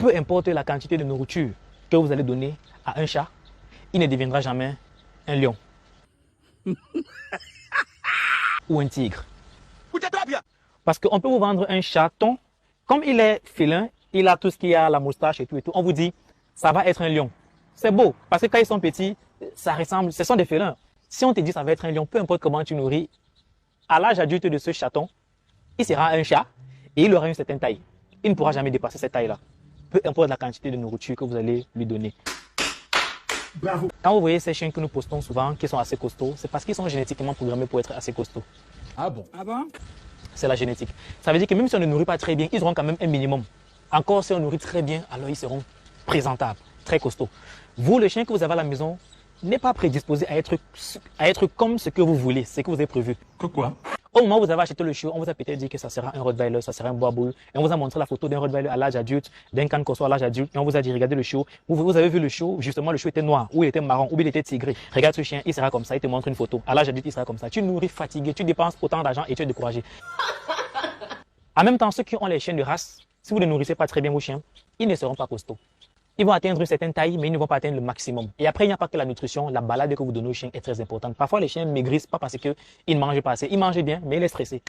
peu importe la quantité de nourriture que vous allez donner à un chat, il ne deviendra jamais un lion ou un tigre. Parce qu'on peut vous vendre un chaton, comme il est félin, il a tout ce qu'il y a, la moustache et tout, on vous dit, ça va être un lion. C'est beau, parce que quand ils sont petits, ça ressemble, ce sont des félins. Si on te dit ça va être un lion, peu importe comment tu nourris, à l'âge adulte de ce chaton, il sera un chat et il aura une certaine taille. Il ne pourra jamais dépasser cette taille-là. Peu importe la quantité de nourriture que vous allez lui donner. Bravo. Quand vous voyez ces chiens que nous postons souvent, qui sont assez costauds, c'est parce qu'ils sont génétiquement programmés pour être assez costauds. Ah bon? Ah bon? C'est la génétique. Ça veut dire que même si on ne nourrit pas très bien, ils auront quand même un minimum. Encore si on nourrit très bien, alors ils seront présentables, très costauds. Vous, le chien que vous avez à la maison, n'est pas prédisposé à être comme ce que vous voulez, ce que vous avez prévu. Quoi? Au moment où vous avez acheté le chiot, on vous a peut-être dit que ça sera un Rottweiler, ça sera un Bois-Boule. Et on vous a montré la photo d'un Rottweiler à l'âge adulte, d'un Can Corso à l'âge adulte. Et on vous a dit, regardez le chiot. Vous avez vu le chiot, justement, le chiot était noir, ou il était marron, ou il était tigré. Regarde ce chien, il sera comme ça, il te montre une photo. À l'âge adulte, il sera comme ça. Tu nourris fatigué, tu dépenses autant d'argent et tu es découragé. En même temps, ceux qui ont les chiens de race, si vous ne nourrissez pas très bien vos chiens, ils ne seront pas costauds. Ils vont atteindre une certaine taille, mais ils ne vont pas atteindre le maximum. Et après, il n'y a pas que la nutrition, la balade que vous donnez aux chiens est très importante. Parfois, les chiens maigrissent pas parce qu'ils ne mangent pas assez. Ils mangent bien, mais ils sont stressés.